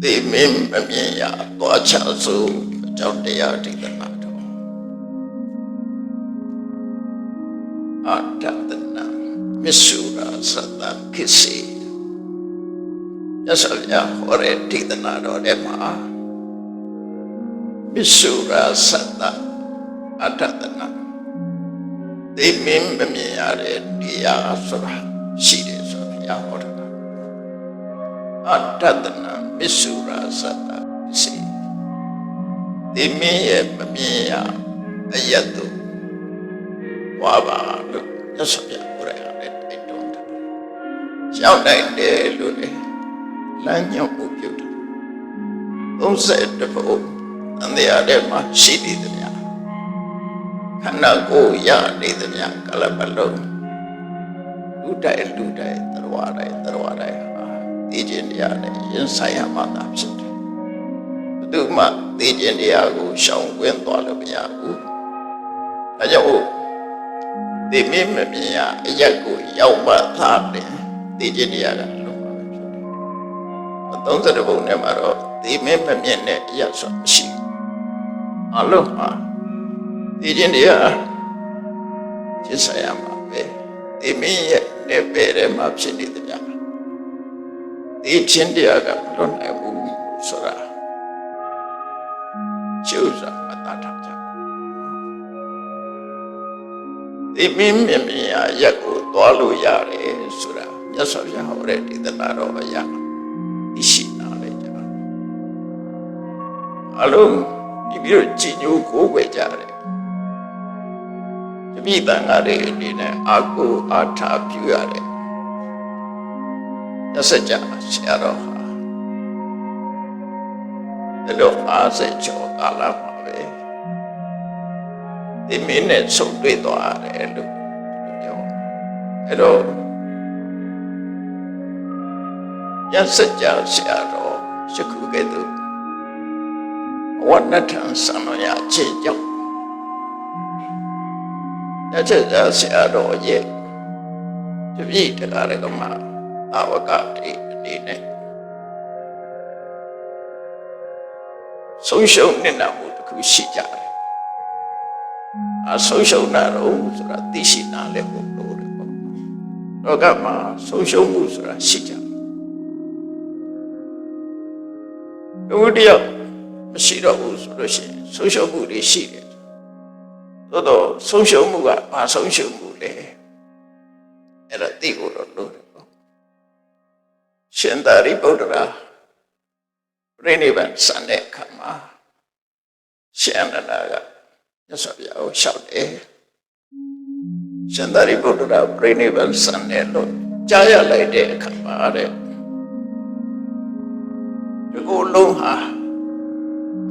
သေမင်းမမြင်ရသွားချစို့အကြောင်းတရားဒေသနာတော်အာတတနာမစ္ဆုရာသတ္တခိစေမြတ်စွာဘုရားဟောတဲ့ဒေသနာတော်ထဲမှာမစ္ဆုရာသတ္တအာတတနာသေမင်းမမြင်ရတဲ့တရားဆိုတာရှိတယ်ဆိုဘုရားဟောတာအာတတနာမစ္ဆုရာသတ္တစေသေမင်းရဲ့မမြင်ရအယတ္တုဝါပါလို့မြတ်စွာဘုရားဟောတဲ့အားနဲ့တိုက်တွန်းတာရောက်နိုင်တယ်လို့လေလမ်းညွှန်မှုပြုတယ်30ဘုံအန္တရာယ်ထဲမှာရှိနေတယ်များခန္ဓာကိုယ်ရနေတယ်များကလပလုံးလူတိုင်းသရဝတိုင်းဟာသိခြင်းတရားနဲ့ရင်ဆိုင်ရမှသာဖြစ်တယ်ဘယ်သူမှသိခြင်းတရားကိုရှောင်ကွင်းသွားလို့မရဘူးဒါကြောင့်သေမင်းမမြင်ရအရက်ကိုရောက်မှသာတယ်သိခြင်းတရားကလုံးဝဖြစ်တယ်30ဘုံထဲမှာတော့သေမင်းမမြင်တဲ့အရက်ဆိုမရှိဘူးအလုံးမှာသိခြင်းတရားရှင်းဆိုင်ရမှာပဲသေမင်းရဲ့နဲ့ပဲထဲမှာဖြစ်နေတယ်များသိခြင်းတရားကမလွတ်နိုင်ဘူးဆိုတာကျိုးစားမတတ်တာကြောင့်သေမင်းမြင်မြင်ရရက်ကိုသွားလို့ရတယ်ဆိုတာမြတ်စွာဘုရားဟောတဲ့ဒေသနာတော်အရာသိရှိနာလေကြအလုံးဒီပြီးတော့ကြည်ညိုကိုယ်ွယ်ကြတယ်တပိတန်ဃာတွေအနေနဲ့အာကိုအာထာပြုရတယ်ရစကြဆရာတော်ဟာဒီလို50ကျော်ကာလမှာပဲဒီမင်းနဲ့ဆုံတွေ့သွားတယ်လို့ပြောအဲ့တော့ရစကြဆရာတော်ရှိခုကဲ့သို့ဝဏ္ဏထံဆံရခြေကြောင့်ရစကြဆရာတော်ရဲ့တပည့်တရားရကမှာအဝကတိအနေနဲ့ဆုံးရှုံးနေတာမှုတစ်ခုရှိကြတယ်အဆုံးရှုံးတာတော့ဆိုတာသိရှိနာလဲဖို့လို့တယ်ပေါ့လောကမှာဆုံးရှုံးမှုဆိုတာရှိကြတယ်ဘုရားမရှိတော့ဘူးဆိုလို့ရှိရင်ဆုံးရှုံးမှုတွေရှိတယ်သို့တော့ဆုံးရှုံးမှုကဘာဆုံးရှုံးမှုလဲအဲ့ဒါသိဖို့တော့လို့ရှင်သာရိပုတ္တရာပြိဋိဘံစံတဲ့အခါမှာရှင်အနန္ဒာကမြတ်စွာဘုရားကိုလျှောက်တယ်ရှင်သာရိပုတ္တရာပြိဋိဘံစံတဲ့လို့ကြားရလိုက်တဲ့အခါမှာတဲ့ဒီကိုယ်လုံးဟာ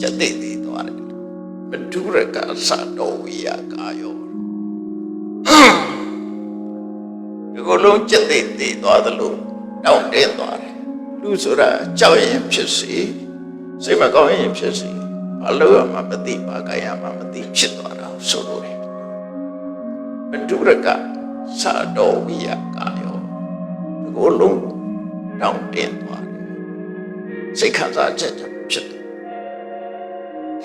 ကျက်သိသိသွားတယ်ဘဒုရကသတော်ဝိယကာယောဒီကိုယ်လုံးကျက်သိသိသွားသလိုတောင်းတင်းသွားတယ်လူဆိုတာကြောက်ရင်ဖြစ်စီစိတ်မကောင်းရင်ဖြစ်စီဘာလို့မှမသိဘာကြရမှမသိဖြစ်သွားတာဆိုလို့တယ်ဘဒုရကသတော်ဝိယကာယောဒီကိုယ်လုံးတောင်းတင်းသွားတယ်စိတ်ခံစားချက်ကြောင့်ဖြစ်တ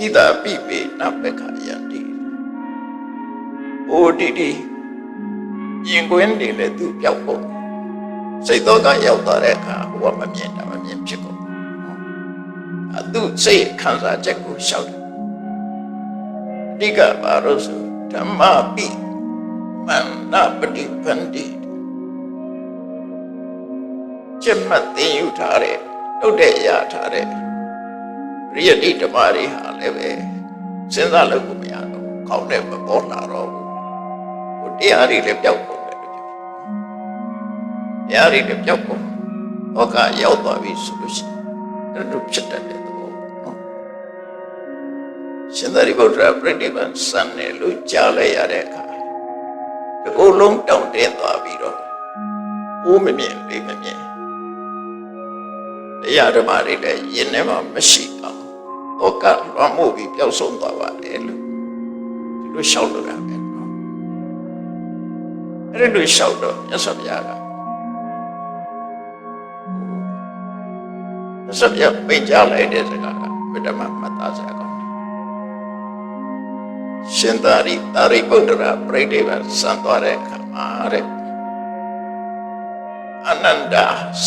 ယ်ဣဒာပိပိနပက္ခယန္တိအိုဒီဒီရင်ကွင်းတွေလည်းသူပြောက်ဖို့စိတ်တော့ကရောက်သွားတဲ့အခါဟိုကမမြင်ဖြစ်ကုန်သူစိတ်ခံစားချက်ကိုရှောက်တယ်အဓိကဘာလို့ဆိုဓမ္မပိမန္နပฏิပန္တိချက်မှတ်သိယူထားတဲ့ထုတ်တဲ့ရထားတဲ့ရိယတိဓမ္မတွေဟာလည်းပဲစဉ်းစားလို့ကိုမရတော့ကောင်းတဲ့မပေါ်လာတော့ဘူးဟိုတရားတွေလည်းပြောက်ကုန်တယ်လို့ပြောတရားတွေလည်းပြောက်ကုန်ဟောကရောက်သွားပြီဆိုလို့ရှိရင်အဲ့လိုဖြစ်တတ်တဲ့သဘောနော်ရှင်သာရိပုတ္တရာပြိဋိဘံစံတယ်လို့ကြားလိုက်ရတဲ့အခါဒီကိုယ်လုံးတောင့်တင်းသွားပြီးတော့အိုးမမြင်လေးမမြင်တရားဓမ္မတွေလည်းယင်ထဲမှာမရှိအောင်ဩကလွန်မှုပြီးပျောက်ဆုံးသွားပါတယ်လို့ဒီလိုရှောက်လို့ရမယ်နော်အဲ့ဒီလိုရှောက်တော့မြတ်စွာဘုရားက စပြပိတ်ကြလိုက်တဲ့စကားကဘယ်တမှမသားစရာကောင်းတယ်ရှင်သာရိပုတ္တရာပြိဋိဘံစံသွားတဲ့အခါမှာတဲ့အနန္တ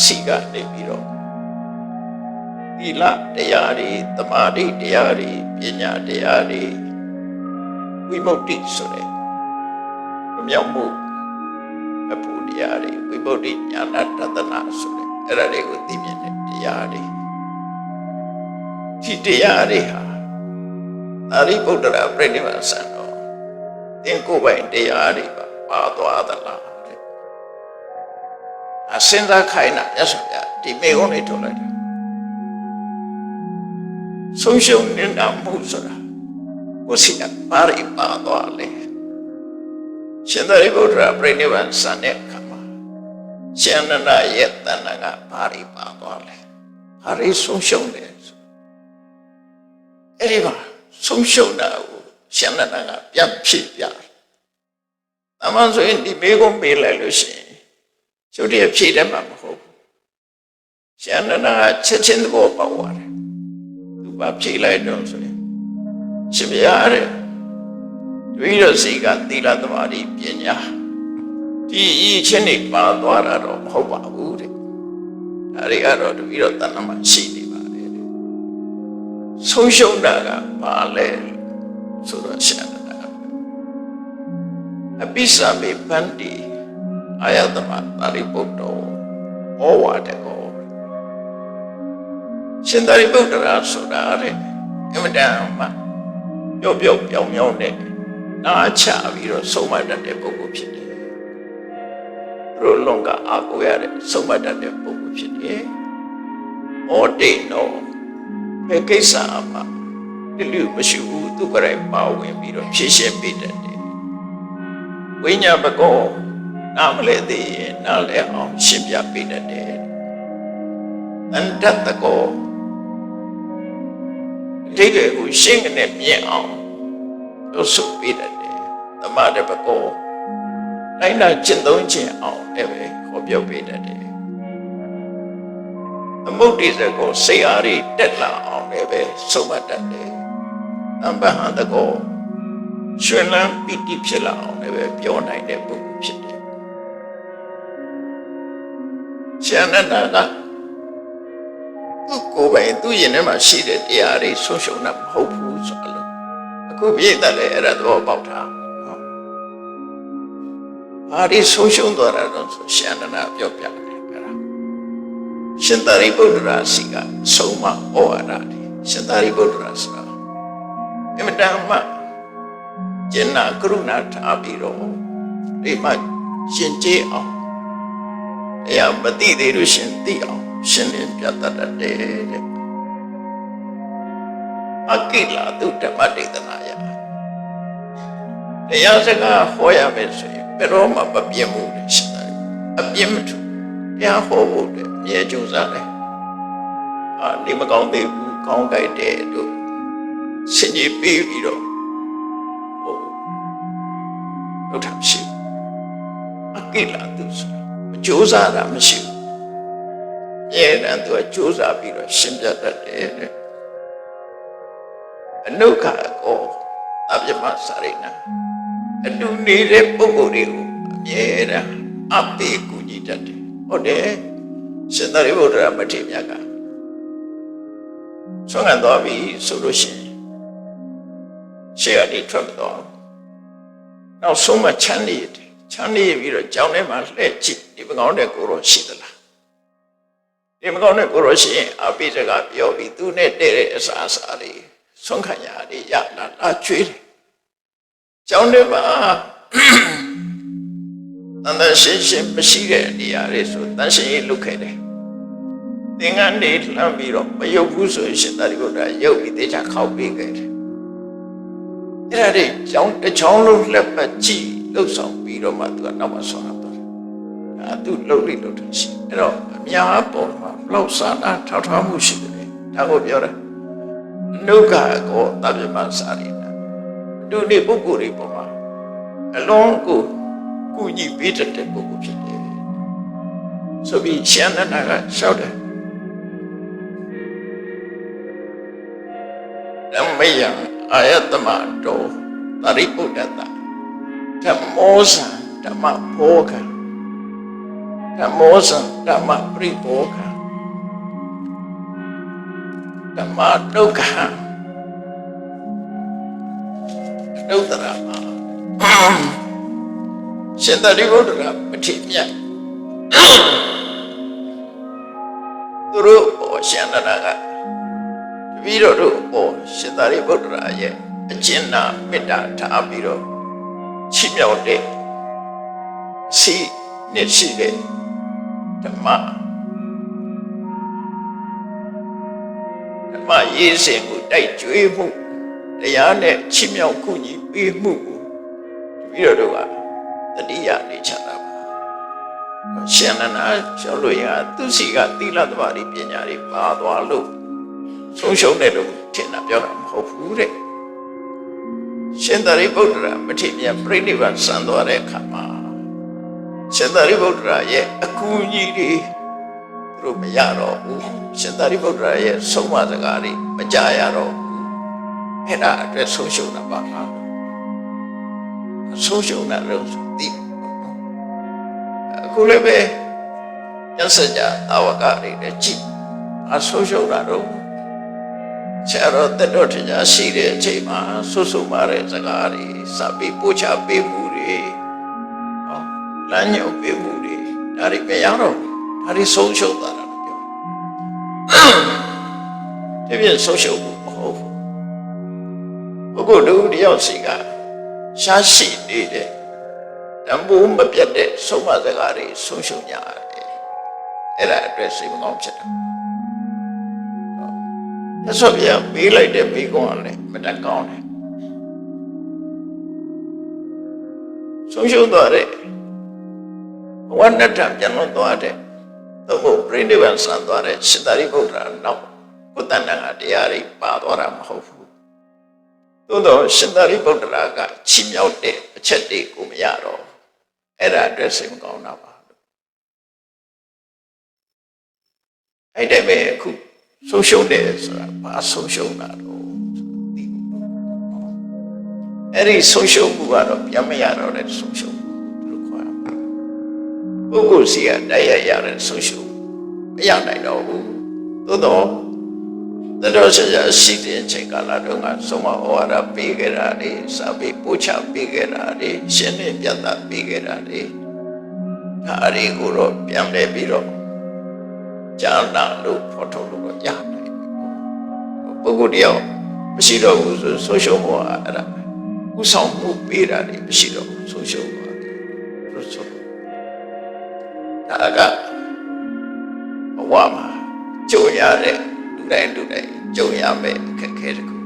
စီကနေပြီးတော့သီလတရားတွေသမာဓိတရားတွေပညာတရားတွေဝိမု ക്തി ဆိုတဲ့မြောက်မှုအပူတရားတွေဝိမု ക്തി ဉာဏတတနာဆိုတဲ့အဲ့ဒါတွေကိုသိမြင်တဲ့တရားတွေဒီတရားတွေဟာသာရိပုတ္တရာပြိဋိဘံစံတော်သင်ကိုယ်ပိုင်တရားတွေပါသွားသလားအစင်သာခိုင်းတာရသော်ပြဒီမေကုန်းလေးထုတ်လိုက်တယ်ဆုံးရှုံးနေတာမဟုတ်ဆိုတာကိုယ်စီကပါရိပါသွားလေရှင်သာရိပုတ္တရာပြိဋိဘံစံတဲ့အခါမှာရှင်နန္ဒရဲ့တဏ္ဍာကပါရိပါသွားလေပါရိဆုံးရှုံးတယ်အဲ့ဒီမှာဆုံးရှုံးတာကိုရှင်နန္ဒကပြန်ဖြစ်ပြတယ်။အမှန်ဆိုရင်ဒီမေကုန်းပေးလိုက်လို့ရှိရင်ကျုပ်တည်းဖြည့်တယ်မှာမဟုတ်ဘူး။ရှင်နန္ဒကချက်ချင်းသဘောပေါက်သွားတယ်။သူပါဖြည့်လိုက်တော့ဆိုရင်ရှင်ပြရတယ်။တပည့်တော်စီကသီလသမာဓိပညာဒီအချင်းတွေပါသွားတာတော့မဟုတ်ပါဘူးတဲ့။ဒါတွေကတော့တပည့်တော်တဏ္ဍာမှာရှိနေပါတယ်တဲ့။ဆုံးရှုံးတာကဘာလဲဆိုတော့ရှင်နန္ဒအပိစ္ဆမေပန္တိအာယတမသာရိပုတ္တဩဝါဒကောရှင်သာရိပုတ္တရာဆိုတာတဲ့အမတန်မှပျော့ပျော့ပြောင်ပြောင်နဲ့နားချပြီးတော့ဆုံးမတတ်တဲ့ပုဂ္ဂိုလ်ဖြစ်တယ်။သူတို့လုံးကအာကိုရတဲ့ဆုံးမတတ်တဲ့ပုဂ္ဂိုလ်ဖြစ်တယ်။ဩတေနောဘယ်ကိစ္စမှဒီလူမရှိဘူးသူကလည်းပါဝင်ပြီးတော့ဖြည့်ရှင်းပေးတတ်တယ်ဝိညာဉ်ပကောနားမလဲသေးရင်နားလဲအောင်ရှင်းပြပေးတတ်တယ်အန္တတကောဒီကေကိုရှင်းကနေမြင်အောင်လို့ဆိုပေးတတ်တယ်သမထပကောလိုက်နာကျင့်သုံးခြင်းအောင်လည်းပဲခေါ်ပြောပေးတတ်တယ်အမုဒ္ဒိစကောစိတ်အားတွေတက်လာအောင်လည်းပဲဆုံးမတတ်တယ်အမ္ပဟံတကောရှင်လန်းပီတိဖြစ်လာအောင်လည်းပဲပြောနိုင်တဲ့ပုဂ္ဂိုလ်ဖြစ်တယ်ရှင်နန္ဒကသူ့ကိုယ်ပိုင်သူ့ရင်ထဲမှာရှိတဲ့တရားတွေဆုံးရှုံးတာမဟုတ်ဘူးဆိုလို့အခုပြည့်တယ်လေအဲ့ဒါတော့ပေါက်တာနော်ဘာဒီဆုံးရှုံးသွားတာတော့ဆိုရှင်နန္ဒပြောပြတယ်အဲ့ဒါရှင်သာရိပုတ္တရာစီကဆုံးမဩဝါဒတွေရှင်သာရိပုတ္တရာဆိုတာအမတန်မှကျင့်နာကရုဏာထားပြီးတော့ဒီမှာရှင်ကျေးအောင်တရားမသိသေးလို့ရှင်သိအောင်ရှင်လင်းပြတတ်တယ်တဲ့အကိလသုဓမ္မဒေသနာယတရားစကားဟောရမယ်ဆိုရင်ဘယ်တော့မှမပြတ်ဘူးလေရှင်သာအပြစ်မထူတရားဟောဖို့တဲ့မြေကြိုးစားတယ်ဒီမကောင်းသေးဘူးကောင်းကြိုက်တယ်တို့ဆင်ကြီးပြီးပြီးတော့လောက်တာမရှိဘူးအကိလသူဆိုကြိုးစားတာမရှိဘူးအဲဒါသူကကြိုးစားပြီးတော့ရှင်းပြတတ်တယ်တဲ့အနုခကောအပြမစာရိနာအတူနေတဲ့ပုဂ္ဂိုလ်တွေကိုအမြဲတမ်းအပိကူညီတတ်တယ်ဟုတ်တယ်ရှင်သာရိပုတ္တရာမထေရမြတ်ကဆုံးခံသွားပြီဆိုလို့ရှိရင်ရှေ့ကနေထွက်မသွားဘူးနောက်ဆုံးမှချမ်းနေပြီးတော့ကြောင်းထဲမှာလှည့်ကြည့်ဒီမကောင်းတဲ့ကိုရောရှိသလားဒီမကောင်းတဲ့ကိုရောရှိရင်အပိစကားပြောပြီးသူနဲ့တည့်တဲ့အစားအစာတွေဆုံးခံရတွေရလာကျွေးတယ်ကြောင်းထဲမှာတန်ရှင်းမရှိတဲ့နေရာတွေဆိုတန်ရှင်းရေးလုပ်ခဲ့တယ်သင်္ကန်းတွေလှမ်းပြီးတော့မယုတ်ဘူးဆိုရင်ရှင်သာရိပုတ္တရာရုပ်ပြီးတေချာခောက်ပေးခဲ့တယ်အဲ့ဒါတွေကြောင်းတစ်ချောင်းလုံးလက်ပတ်ကြည့်လှုပ်ဆောင်ပြီးတော့မှသူကနောက်မှဆွမ်းသွားတယ်သူလှုပ်တယ်ရှိအဲ့တော့အများပေါ်မှာလောက်စားတာထောက်ထားမှုရှိတယ်ဒါကိုပြောတယ်နှုတ်ကကောတပြမစာရိနာသူဒီပုဂ္ဂိုလ်တွေပေါ်မှာအလုံးကိုကုညီပေးတဲ့ပုဂ္ဂိုလ်ဖြစ်တယ်ဆိုပြီးရှင်နန္ဒကလျှောက်တယ် မယံအာယတမတောသရိပုတ္တတဓမ္မောဇံဓမ္မဘောဂံဓမ္မောဇံဓမ္မပရိဘောဂံဓမ္မဒုက္ခဒုက္ခရမှာရှင်သာရိပုတ္တရာပဋိမြတ်သူတို့ဘောရှင်နန္ဒကတပည့်တော်တို့ဘောရှင်သာရိပုတ္တရာရဲ့အကျဉ်းနာမေတ္တာထားပြီးတော့ချီးမြှောက်တဲ့စီနဲ့ရှိတဲ့ဓမ္မရေးစဉ်ကိုတိုက်ကြွေးမှုတရားနဲ့ချီးမြှောက်ကူညီပေးမှုကိုတပည့်တော်တို့ကတတိယနေချတာပါရှင်နန္ဒကျော်လို့ရသူစီကသီလသမာဓိပညာတွေပါသွားလို့ဆုံးရှုံးတယ်လို့ထင်တာပြောတာမဟုတ်ဘူးတဲ့ရှင်သာရိပုတ္တရာမထေရပြိဋိဘံစံသွားတဲ့အခါမှာရှင်သာရိပုတ္တရာရဲ့အကူအညီတွေသူတို့မရတော့ဘူးရှင်သာရိပုတ္တရာရဲ့ဆုံးမစကားတွေမကြားရတော့ဘူးအဲ့ဒါအတွက်ဆုံးရှုံးတာပါဆုံးရှုံးတာလို့ဆိုသိအခုလည်းပဲညစကြအဝကတွေနဲ့ကြည့်အဆုံးရှုံးတာတော့ဆရာတော်တက်တော်ထင်ရှားရှိတဲ့အချိန်မှာဆွဆွမာတဲ့စကားတွေစပြီးပို့ချပေးမှုတွေလမ်းညွှန်ပေးမှုတွေဒါတွေမရတော့ဒါတွေဆုံးရှုံးသွားတာလို့ပြောဒီပြင်ဆုံးရှုံးမှုမဟုတ်ဘူးဘုရားတို့တယောက်စီကရှားရှိနေတဲ့တန်ဖိုးမပြတ်တဲ့ဆုံးမစကားတွေဆုံးရှုံးကြတယ်အဲ့ဒါအတွက်စိတ်မကောင်းဖြစ်တယ်ရသော်ပြပေးလိုက်တဲ့မိကွန်းကလည်းမတတ်ကောင်းတယ်ဆုံးရှုံးသွားတဲ့ဘဝနဲ့တံပြန်လို့သွားတဲ့သို့မဟုတ်ပြိဋိဘံဆံသွားတဲ့ရှင်သာရိပုတ္တရာနောက်ကိုယ်တဏ္ဍာတရားတွေပါသွားတာမဟုတ်ဘူးသို့တော့ရှင်သာရိပုတ္တရာကချီးမြှောက်တဲ့အချက်တွေကိုမရတော့အဲ့ဒါအတွက်စိတ်မကောင်းတာပါအဲ့ဒါပဲအခုဆုံးရှုံးတယ်ဆိုတာဘာဆုံးရှုံးတာတော့ဒီအဲ့ဒီဆုံးရှုံးမှုကတော့ပြန်မရတော့တဲ့ဆုံးရှုံးမှုလို့ခေါ်ရမှာပုဂ္ဂိုလ်စီကတိုက်ရတဲ့ဆုံးရှုံးမရနိုင်တော့ဘူးသို့တော့တတော်ဆရာရှိတဲ့အချိန်ကာလတုန်းကဆုံးမဩဝါဒပေးခဲ့တာလေစာပေပို့ချပေးခဲ့တာလေရှင်းလင်းပြသပေးခဲ့တာလေဒါတွေကိုတော့ပြန်လဲပြီးတော့ကျမ်းနာလို့ဖော်ထုတ်လို့ရနိုင်ပုဂ္ဂိုလ်တယောက်မရှိတော့ဘူးဆိုဆုံးရှုံးဖို့အဲ့ဒါဥဆောင်မှုပေးတာတွေမရှိတော့ဘူးဆုံးရှုံးသွားတယ်လို့ဆိုဒါကဘဝမှာကြုံရတဲ့လူတိုင်းကြုံရမယ့်အခက်အခဲတခု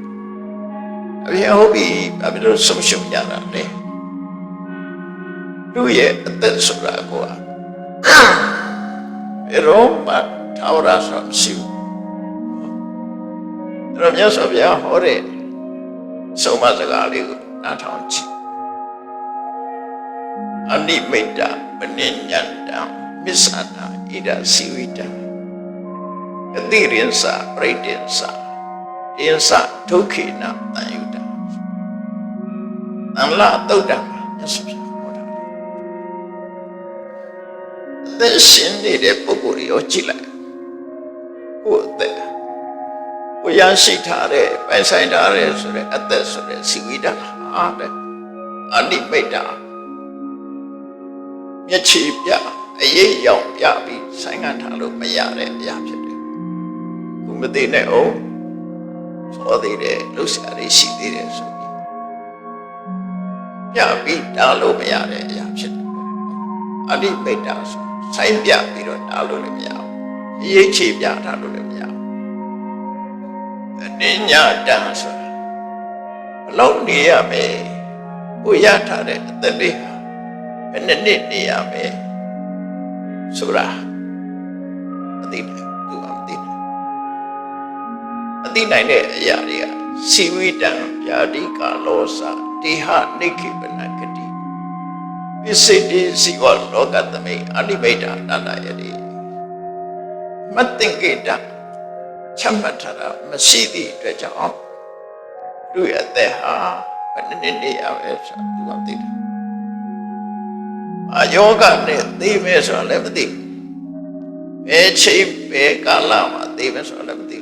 အပြင်ဟုတ်ပြီဘာဖြစ်လို့ဆုံးရှုံးရတာလဲလူရဲ့အသက်ဆိုတာကဘယ်တော့မှထာဝရဆိုတာမရှိဘူးအဲ့တော့မြတ်စွာဘုရားဟောတဲ့ဆုံးမစကားလေးကိုနားထောင်ကြည့်အနိမိတ်တမနိညန္တမစ္ဆနာဣဒစီဝိတံအတိရိစ္ဆာပရိတိစ္ဆာဣစ္ဆာဒုက္ခိနတန်ယုတံသံလသုတ်တံမြတ်စွာဘုရားဟောတာအသက်ရှင်နေတဲ့ပုဂ္ဂိုလ်ရောကြည့်လိုက်ကိုယ်အသက်ကိုရရှိထားတဲ့ပိုင်ဆိုင်ထားတဲ့ဆိုတဲ့အသက်ဆိုတဲ့စီဝိတ္တအားတဲ့အနိမိတ်တာမျက်ခြေပြအရေးရောင်ပြပြီးဆိုင်ငံထားလို့မရတဲ့အရာဖြစ်တယ်ခုမသိနဲ့အောင်သောသေးတယ်လှုပ်ရှားလေးရှိသေးတယ်ဆိုပြီးပြပြီးတားလို့မရတဲ့အရာဖြစ်တယ်အနိမိတ်တာဆိုဆိုင်ပြပြီးတော့တားလို့လည်းမရဘူးအရေးခြေပြထားလို့လည်းမရဘူးအနိညာတံဆိုတာဘလို့နေရမယ်ကိုရထားတဲ့အသက်လေးဟာဘယ်နှစ်နေရမယ်ဆိုတာမသိနိုင်သူကမသိနိုင်တဲ့အရာတွေကစီဝိတံဗျာတိကာလောစာတေဟနိခိပနကတိပစ္စေတိစီဝလောကသမိအနိမိတ်တာတဏ္ဍယတိမတ္တင်ကေတချမှတ်ထားတာမရှိသည့်အတွက်ကြောင့် လူရဲ့အသက်ဟာဘယ်နှစ်နေရပဲဆိုသူကသိတယ်အယောဂနဲ့သိမယ်ဆိုလည်းမသိဘယ်ချိန်ဘယ်ကာလမှာသိမယ်ဆိုလည်းမသိ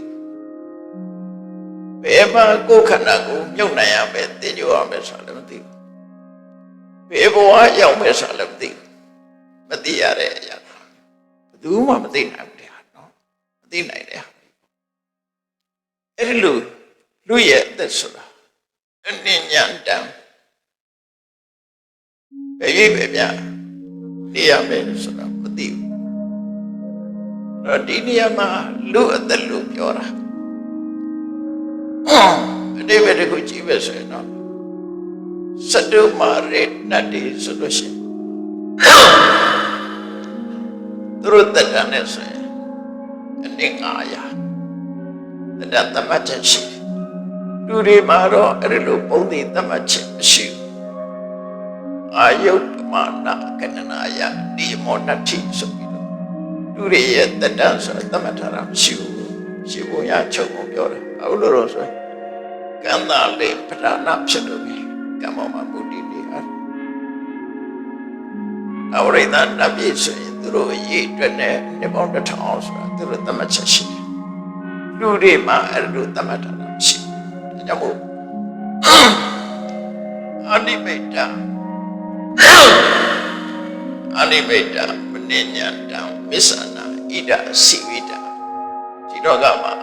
ဘယ်မှာကိုယ်ခန္ဓာကိုမြုပ်နိုင်ရမယ်သိကြရမယ်ဆိုလည်းမသိဘယ်ဘဝရောက်မယ်ဆိုလည်းမသိမသိရတဲ့အရာဘယ်သူမှမသိနိုင်ဘူးတရားနော်မသိနိုင်တဲ့အဲ့ဒီလိုလူရဲ့အသက်ဆိုတာအနည်းညံတမ်းဘယ်ရေးပဲဗျာနေရမယ်ဆိုတာမသိဘူးအဲ့ဒီနေရာမှာလူအသက်လို့ပြောတာအတိပ္ပယ်ကိုကြည့်ပဲဆိုရင်တော့စတုမာရေနတ်ဒီဆိုလို့ရှိရင်သူတို့တက်တန်းနဲ့ဆိုရင်အနည်း900တက်တမတ်ချက်ရှိလူတွေမှာတော့အဲ့ဒီလိုပုံသီတမတ်ချက်မရှိဘူးအာယုတ်မာနကဏနာယဒီမောနတိဆိုပြီးတော့လူတွေရဲ့တက်တန်းဆိုတာတမတ်ထားတာမရှိဘူးရှိဖို့ရချုပ်ဖို့ပြောတယ်အခုလိုတော့ဆိုကံသာလေးပဓာနာဖြစ်လို့ပြီကမ္မမှာမူတည်နေဟာအဝိဒနာပြည့်ဆိုရင်သူတို့အရေးအတွက်နဲ့နေပေါင်း1000အောင်ဆိုတာသူတို့တမတ်ချက်ရှိတယ်လူတွေမှာအဲ့လိုတမတ်ထားတာမရှိဘူးဒါကြောင့်မို့အနိမိတ်တမနိညာတံမစ္ဆနာဣဒစီဝိတဒီတော့ကမှာ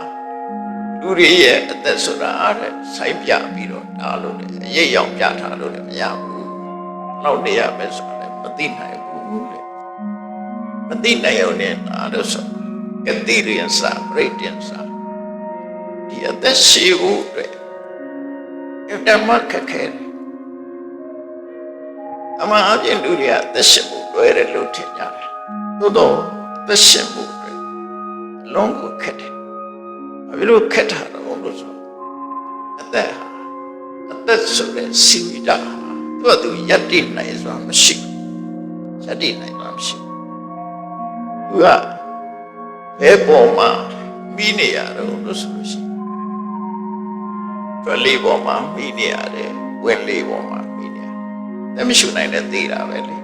လူတွေရဲ့အသက်ဆိုတာတဲ့ဆိုင်းပြပြီးတော့ဒါလို့လေအရေးရောင်ပြထားလို့လည်းမရဘူးနောက်နေရမယ်ဆိုလည်းမသိနိုင်ဘူးတဲ့မသိနိုင်အောင်နဲ့ဒါလို့ဆိုကတိရိယစပရိတ္တစဒီအသက်ရှိဖို့အတွက်ဓမ္မခက်ခဲတယ်အမှန်အပြင်လူတွေကအသက်ရှင်ဖို့လွယ်တယ်လို့ထင်ကြတယ်သို့တော့အသက်ရှင်ဖို့အတွက်အလုံးကိုခက်တယ်ဘာဖြစ်လို့ခက်တာတော့လို့ဆိုအသက်ဆိုတဲ့စီဝိတာသူကသူယက်တိနိုင်ဆိုတာမရှိဘူးယက်တိနိုင်တာမရှိဘူးသူကဘယ်ပေါ်မှာမိနေရတော့လို့ဆိုလို့ရှိရင်တွက်လေးပေါ်မှာမိနေရတယ်ဝင်လေးပေါ်မှာမိနေရတယ်တမရှိနိုင်တဲ့သေးတာပဲလေ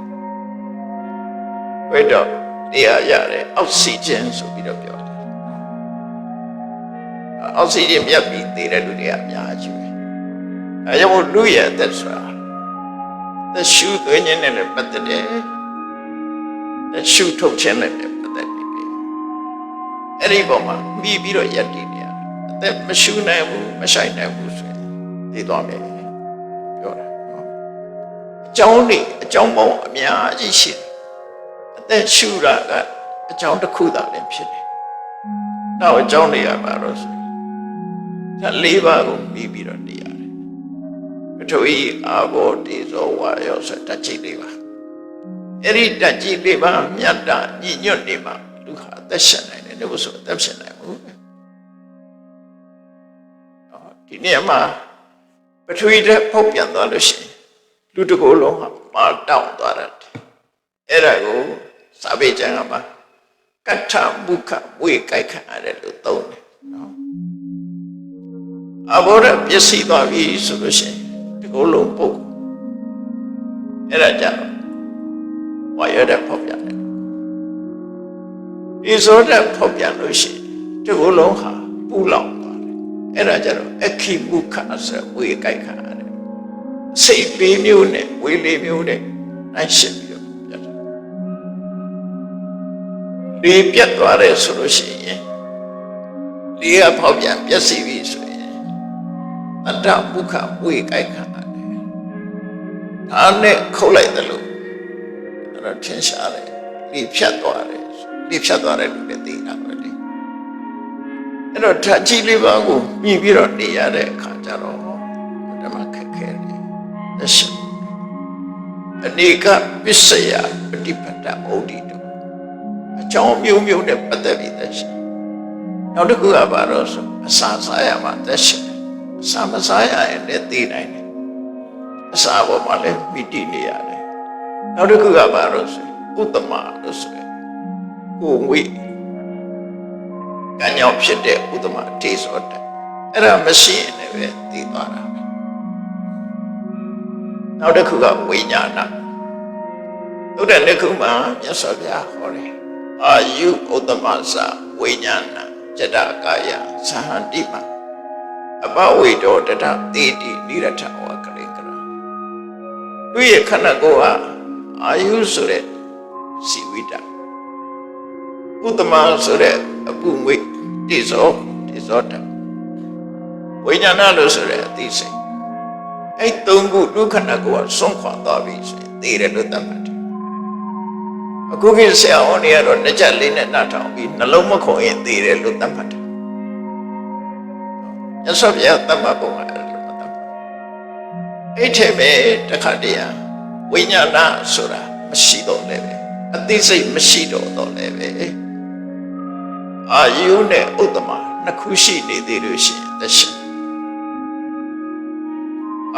ဝိတော့တရားရတယ်အောက်ဆီဂျင်ဆိုပြီးတော့ပြောတယ်အောက်ဆီဂျင်မြတ်ပြီးသေးတဲ့လူတွေကအများကြီးပဲအဲကြောင့်လူရဲ့အသက်ဆိုတာသက်ရှူသွင်းခြင်းနဲ့ပတ်သက်တယ်သက်ရှူထုတ်ခြင်းနဲ့ပတ်သက်တယ်အဲ့ဒီပေါ်မှာမိပြီးတော့ယက်တည်နေရတယ်အသက်မရှူနိုင်ဘူးမဆိုင်နိုင်ဘူးဆိုရင်သိသွားမယ်ပြောတာနော်အကြောင်းပေါင်းအများကြီးရှိတယ်အသက်ရှူတာကအကြောင်းတစ်ခုသာလည်းဖြစ်တယ်နောက်အကြောင်းတွေကပါတော့ဆိုဒါ၄ပါးကိုမိပြီးတော့နေရတယ်ပထဝီအာဘောတေဇောဝါယောဆိုတတ်ကြည့်လေးပါအဲ့ဒီတတ်ကြည့်လေးပါမြတ်တာညညွတ်နေမှာလူဟာအသက်ရှင်နိုင်တယ်လို့ဆိုအသက်ရှင်နိုင်ဘူးဒီနေ့မှာပထဝီတဲ့ဖောက်ပြန်သွားလို့ရှိရင်လူတစ်ကိုယ်လုံးဟာမာတောင့်သွားတယ်အဲ့ဒါကိုစာပေကျမ်းကမှာကဋ္ဌမုခဝေကိုက်ခံရတယ်လို့သုံးတယ်နော်အဘောရပစ္စည်းသွားပြီဆိုလို့ရှိရင်ဒီကိုယ်လုံးပုတ်အဲ့ဒါကြတော့ဝါရတဲ့ဖောက်ပြန်တယ်ဒီဆိုတဲ့ဖောက်ပြန်လို့ရှိရင်ဒီကိုယ်လုံးဟာပူလောင်သွားတယ်အဲ့ဒါကြတော့အခိမုခဆိုဝေကိုက်ခံရတယ်စိတ်ပေးမျိုးနဲ့ဝေလေးမျိုးနဲ့နိုင်ရှိပြီးတော့ပြတ်တယ်ဒီပြတ်သွားတယ်ဆိုလို့ရှိရင်ဒီကဖောက်ပြန်ပြည့်စည်ပြီဆိုရင်အတ္တမုခဝေကိုက်ခံရတယ်ဒါနဲ့ခုတ်လိုက်တယ်လို့အဲ့တော့ထင်ရှားတယ်ဒီဖြတ်သွားတယ်ဒီဖြတ်သွားတယ်လို့လည်းသိတာပဲလေအဲ့တော့ဓာတ်ကြီးလေးပါးကိုမြင်ပြီးတော့နေရတဲ့အခါကျတော့ဓမ္မခက်ခဲတယ်သက်ရှင်အနေကပစ္စယပฏิပတ္တဩဒိတုအကြောင်းမျိုးမျိုးနဲ့ပတ်သက်ပြီးသက်ရှင်နောက်တစ်ခုကဘာလို့ဆိုအစာစားရမှာသက်ရှင်အစာမစားရရင်လည်းသိနိုင်တယ်အစာပေါ်မှာလည်းမိတိနေရတယ်နောက်တစ်ခုကဘာလို့ဆိုဥတ္တမလို့ဆိုကိုငွေကံကြောင့်ဖြစ်တဲ့ဥတ္တမတေဇောတအဲ့ဒါမရှိရင်လည်းသိသွားတာပဲ နောက်တစ်ခုကဝိညာဏသုဒ္ဓနှစ်ခုမှာမြတ်စွာဘုရားဟောတယ်အာယုဥတ္တမသဝိညာဏจตကာယသဟန္တိမအပဝိတောတတသေတိနိရထဝကလေကရသူရဲ့ခန္ဓာကိုယ်ဟာအာယုဆိုတဲ့စီဝိတဥတ္တမဆိုတဲ့အပုငွေတိဇောတဝိညာဏလို့ဆိုတဲ့အသိစိတ်အဲ့သုံးခုဒုက္ခနာကိုဆုံးခွာသွားပြီဆိုရင်သိတယ်လို့သတ်မှတ်တယ်အခုကိဆရာဝန်တွေကတော့နှစ်ချက်လေးနဲ့နှထောင်ပြီးနှလုံးမခုန်ရင်သိတယ်လို့သတ်မှတ်တယ်ရသော်ပြသတ်မှတ်ပုံကအဲ့လိုမသတ်မှတ်အဲ့ထဲပဲတခါတည်းဝိညာဏဆိုတာမရှိတော့လည်းပဲအသိစိတ်မရှိတော့လည်းပဲအာယုနဲ့ဥတ္တမနှစ်ခုရှိနေသေးလို့ရှိရင်သက်ရှင်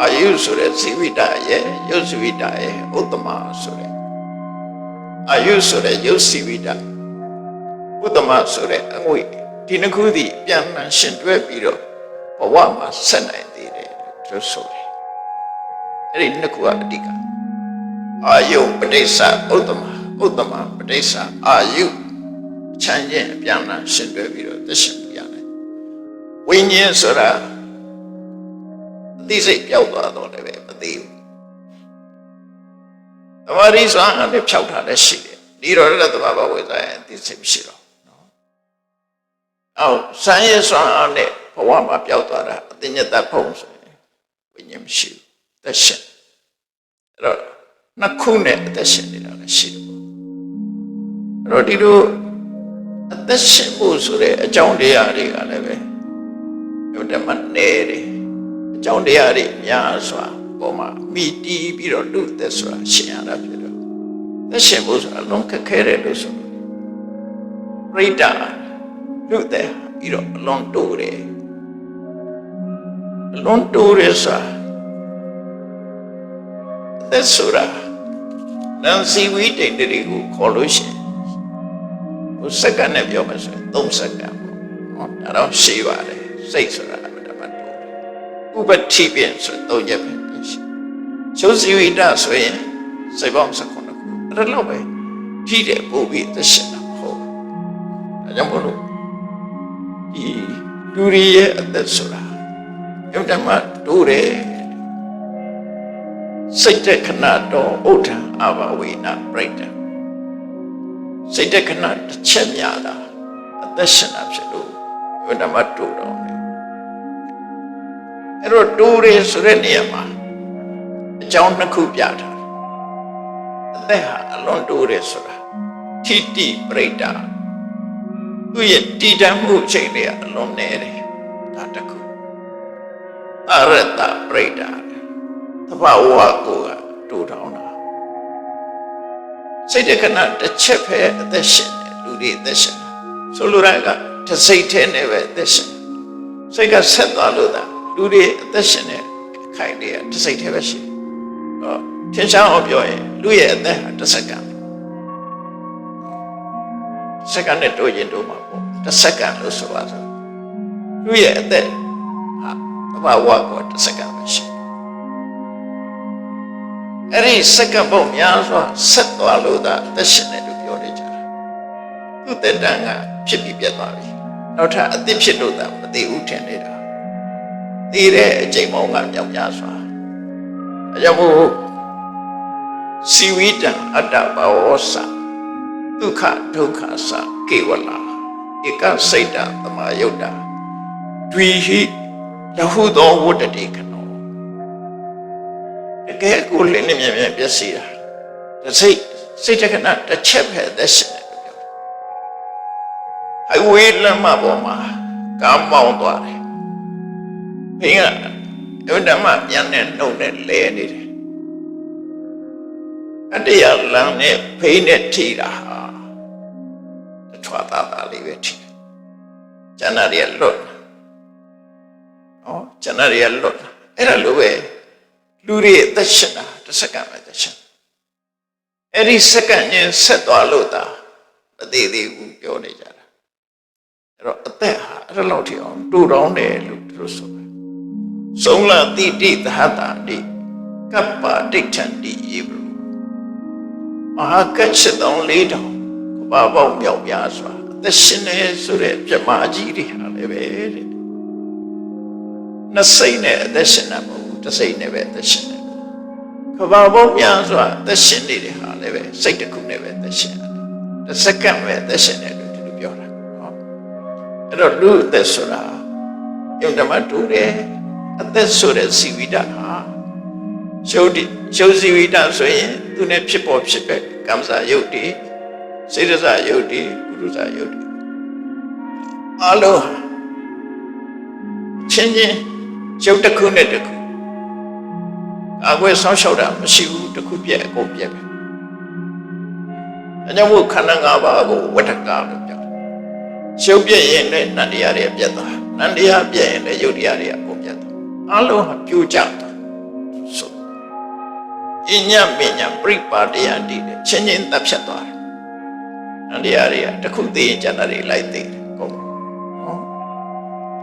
အာယုဆိုတဲ့ဇီဝိတရဲ့ယုတ်ဇီဝိတရဲ့ဥတ္တမဆိုတဲ့အာယုဆိုတဲ့ယုတ်ဇီဝိတဥတ္တမဆိုတဲ့အငွေဒီနှစ်ခုသည်ပြန်မှန်ရှင်တွဲပြီးတော့ဘဝမှာဆက်နိုင်သေးတယ်လို့ဆိုတယ်အဲ့ဒီနှစ်ခုကအဓိကအာယုပဋိစ္စဥတ္တမပဋိစ္စအာယုချမ်းခြင်းအပြန်မှန်ရှင်တွဲပြီးတော့သက်ရှင်ရတယ်ဝိညာဉ်ဆိုတာသိစိတ်ပျောက်သွားတော့လည်းပဲမသိဘူး။သမာဓိစွမ်းအားနဲ့ဖြောက်တာလည်းရှိတယ်။ဒီတော့လည်းသဘာဝဝိဇ္ဇာရဲ့သိစိတ်မရှိတော့နော်။အော်စံရဲ့စွမ်းအားနဲ့ဘဝမှာပျောက်သွားတာအသိဉာဏ်သက်ဖို့ဆိုရင်ဝိညာဉ်မရှိဘူး။သက်ရှင်။အဲ့တော့နှစ်ခုနဲ့အသက်ရှင်နေတာလည်းရှိတယ်ပေါ့။အဲ့တော့ဒီလိုအသက်ရှင်ဖို့ဆိုတဲ့အကြောင်းတရားတွေကလည်းပဲဘုဒ္ဓမနေတယ်အကြောင်းတရားတွေများစွာပေါ်မှာမိတီးပြီးတော့လူသက်ဆိုတာရှင်ရတာဖြစ်တော့သက်ရှင်ဖို့ဆိုတာလုံးခက်ခဲတယ်လို့ဆိုပရိဒာလူသက်ပြီးတော့အလွန်တိုးတယ်ဆိုတာသက်ဆိုတာနန်စီဝီတိတ်တွေကိုခေါ်လို့ရှိရင်ဟိုစက္ကန့်နဲ့ပြောမှဆိုရင်3စက္ကန့်ပေါ့နော်ဒါတော့ရှိပါတယ်စိတ်ဆိုတာဥပတိပြင်ဆိုတော့3ရက်ပဲရှိရှုဇီဝိတဆိုရင်စိတ်ပေါင်း19ခုအဲ့လိုပဲဖြည့်တယ်ပို့ပြီးသက်ရှင်တာဟုတ်ဒါကြောင့်မို့လို့ဒီလူတွေရဲ့အသက်ဆိုတာယုတ်တမတိုးတယ်စိတ်တဲ့ခဏတော့ဥဒ္ဒံအဘဝိနာပြိတ္တစိတ်တဲ့ခဏတစ်ချက်များတာအသက်ရှင်တာဖြစ်လို့ယုတ်တမတိုးတော့အဲ့တော့တိုးတယ်ဆိုတဲ့နေရာမှာအကြောင်းနှစ်ခုပြထားတယ်အသက်ဟာအလွန်တိုးတယ်ဆိုတာထိတိပရိဒာသူ့ရဲ့တည်တံ့မှုအချိန်လေးကအလွန်နေတယ်ဒါတစ်ခုအရတပရိဒာသဘာဝကိုကတိုးထောင်းတာစိတ်တခဏတစ်ချက်ပဲအသက်ရှင်တယ်လူတွေအသက်ရှင်တာဆိုလိုတာကတစ်စိတ်ထဲနဲ့ပဲအသက်ရှင်စိတ်ကဆက်သွားလို့သာလူတွေအသက်ရှင်တဲ့ခိုင်တွေကတစ်စိတ်တည်းပဲရှိတော့ထင်ရှားအောင်ပြောရင်လူရဲ့အသက်ဟာတစ်စက္ကန့်နဲ့တိုးရင်တိုးမှာပေါ့တစ်စက္ကန့်လို့ဆိုပါစို့လူရဲ့အသက်ဟာသဘာဝကတစ်စက္ကန့်ပဲရှိအဲ့ဒီစက္ကန့်ပေါ့များစွာဆက်သွားလို့သာအသက်ရှင်တယ်လို့ပြောနေကြတာသူ့တက်တန်းကဖြစ်ပြီးပြတ်သွားပြီနောက်ထပ်အသက်ဖြစ်လို့သာမသိဘူးထင်နေတာသိတဲ့အချိန်ပေါင်းကမြောက်များစွာအကြောင်းမို့စီဝိတံအတ္တဘာဝောသဒုက္ခဒုက္ခသကေဝလာဧကစိတ်တသမာယုတ်တဒွိဟိလဟုသောဝတ္တတိခနောတကယ်ကိုလင်းနေမြဲမြဲပြည့်စည်တာစိတ်တခဏတစ်ချက်ပဲသက်ရှင်တယ်လို့ပြောတယ်ဟိုဝေးလမ်းမပေါ်မှာကားမောင်းသွားတယ်ဘင်းကဓမ္မပြန်နဲ့နှုတ်နဲ့လဲနေတယ်အတရားလမ်းနဲ့ဖိနဲ့ထိတာဟာတထွားသားလေးပဲထိတယ်ကျန်တာတွေလွတ်ကျန်တာတွေလွတ်အဲ့ဒါလိုပဲလူတွေအသက်ရှင်တာတစ်စက္ကန့်ပဲသက်ရှင်အဲ့ဒီစက္ကန့်ချင်းဆက်သွားလို့သာမသေးသေးဘူးပြောနေကြတာအဲ့တော့အသက်ဟာအဲ့လောက်ထိအောင်တူတောင်းတယ်လို့သူတို့ဆိုဆုံးလတိတိသဟတာတိ ကပ္ပဒိဋ္ဌံတိယေဘမဟာကတ်ရှိတော်လေးတော်ကဘာပေါင်းမြောက်များစွာအသက်ရှင်နေဆိုတဲ့ပြမကြီးတွေဟာလည်းပဲတဲ့နှစ်စိတ်နဲ့အသက်ရှင်တာမဟုတ်ဘူးတစ်စိတ်နဲ့ပဲအသက်ရှင်တယ်ကဘာပေါင်းများစွာအသက်ရှင်နေတဲ့ဟာလည်းပဲစိတ်တစ်ခုနဲ့ပဲအသက်ရှင်တယ်တစ်စက္ကန့်ပဲအသက်ရှင်တယ်လို့ဒီလိုပြောတာနော်အဲ့တော့လူအသက်ဆိုတာယုံဓမ္မတူတယ်အသက်ဆိုတဲ့ဇီဝိတဟာရှုပ်ဇီဝိတဆိုရင်သူနဲ့ဖြစ်ပေါ်ဖြစ်ပဲကမ္မဇာယုတ်တိစေတဇာယုတ်တိပုရုဇာယုတ်တိအလုံးချင်းချင်းရုပ်တစ်ခုနဲ့တစ်ခုအကွယ်ဆောင်းလျှောက်တာမရှိဘူးတစ်ခုပြည့်အကုန်ပြည့်ပဲအကြောင်းမို့ခန္ဓာ၅ပါးကိုဝဋ္ဌကလို့ပြောတယ်ရုပ်ပြည့်ရင်လည်းနန္တရားတွေပြည့်သွားနန္တရားပြည့်ရင်လည်းယုတ်တရားတွေအကုန်ပြည့်သွားအလုံးဟာပြိုကျသွားဆိုအညမညပရိပါဒယတိတဲ့ချင်းချင်းတပ်ဖြတ်သွားတယ်နန္တရားတွေကတစ်ခုသိရင်ကျန်တာတွေလိုက်သိတယ်ဟုတ်နော်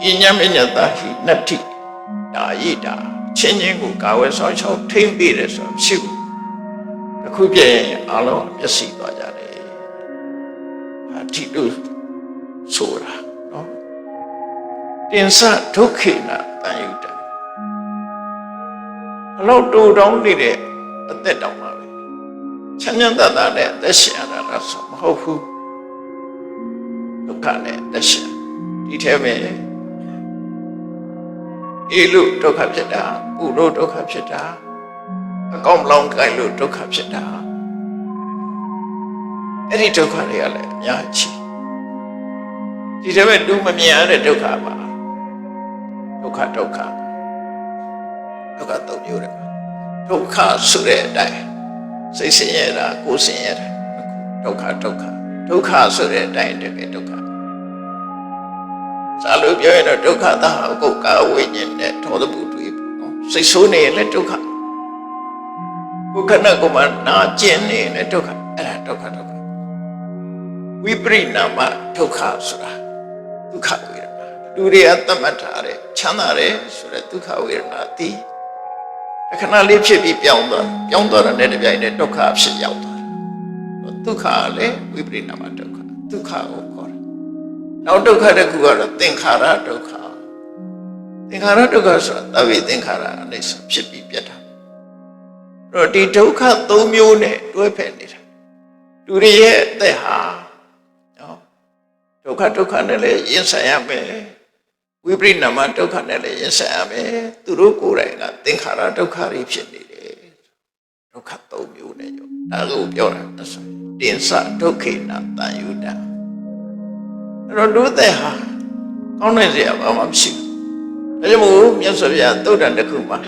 အညမညတာဟိနတ္ထိဒါယိတာချင်းချင်းကိုကာဝယ်ဆောင်ရှောက်ထိမ့်ပြီးတယ်ဆိုမရှိဘူးတစ်ခုပြည့်ရင်အလုံးပျက်စီးသွားကြတယ်ဒီလိုဆိုတာနော်တင်္စဒုက္ခိနတန်ယုတအလောက်တူတောင်းနေတဲ့အသက်တောင်ပါပဲချမ်းချမ်းသာသာနဲ့အသက်ရှင်ရတာလားဆိုမဟုတ်ဘူးဒုက္ခနဲ့အသက်ရှင်ဒီထဲမှာအေလို့ဒုက္ခဖြစ်တာပူလို့ဒုက္ခဖြစ်တာအကောင်းလောင်းကိုင်လို့ဒုက္ခဖြစ်တာအဲ့ဒီဒုက္ခတွေကလည်းအများကြီးဒီထဲမှာလူမမြင်ရတဲ့ဒုက္ခပါဒုက္ခသုံးမျိုးတယ်ဒုက္ခဆိုတဲ့အတိုင်းစိတ်ဆင်းရဲတာကိုယ်ဆင်းရဲတာဒုက္ခဆိုတဲ့အတိုင်းတကယ်ဒုက္ခစာလို့ပြောရင်တော့ဒုက္ခသာအကုတ်ကဝိညာဉ်နဲ့ထောသမှုတွေ့ပေါ့နော်စိတ်ဆိုးနေရင်လည်းဒုက္ခကိုယ်ခဏကိုမှနာကျင်နေရင်လည်းဒုက္ခအဲ့ဒါဒုက္ခဝိပရိနာမဒုက္ခဆိုတာဒုက္ခဝေဒနာလူတွေကသတ်မှတ်ထားတဲ့ချမ်းသာတယ်ဆိုတဲ့ဒုက္ခဝေဒနာတည်အခဏလေးဖြစ်ပြီးပြောင်းသွားတဲ့တပြိုင်နက်ဒုက္ခဖြစ်ရောက်သွားတယ်ဒုက္ခလည်းဝိပရိနာမဒုက္ခကိုခေါ်တယ်နောက်ဒုက္ခတစ်ခုကတော့သင်္ခါရဒုက္ခဆိုတာသဗ္ဗေသင်္ခါရအနေဆိုဖြစ်ပြီးပြတ်တာအဲ့တော့ဒီဒုက္ခ၃မျိုးနဲ့တွဲဖက်နေတာလူတွေရဲ့အသက်ဟာနော်ဒုက္ခနဲ့လည်းရင်ဆိုင်ရမယ်ဝိပရိနာမဒုက္ခနဲ့လည်းရင်ဆိုင်ရမယ်သူတို့ကိုယ်တိုင်ကသင်္ခါရဒုက္ခတွေဖြစ်နေတယ်ဒုက္ခ၃မျိုးနဲ့ကြောဒါကိုပြောတာဆိုတင်္စဒုက္ခိနတန်ယုတအဲ့တော့လူသက်ဟာကောင်းနိုင်စရာဘာမှမရှိဘူးဒါကြောင့်မို့မြတ်စွာဘုရားသုတ္တန်တစ်ခုမှာ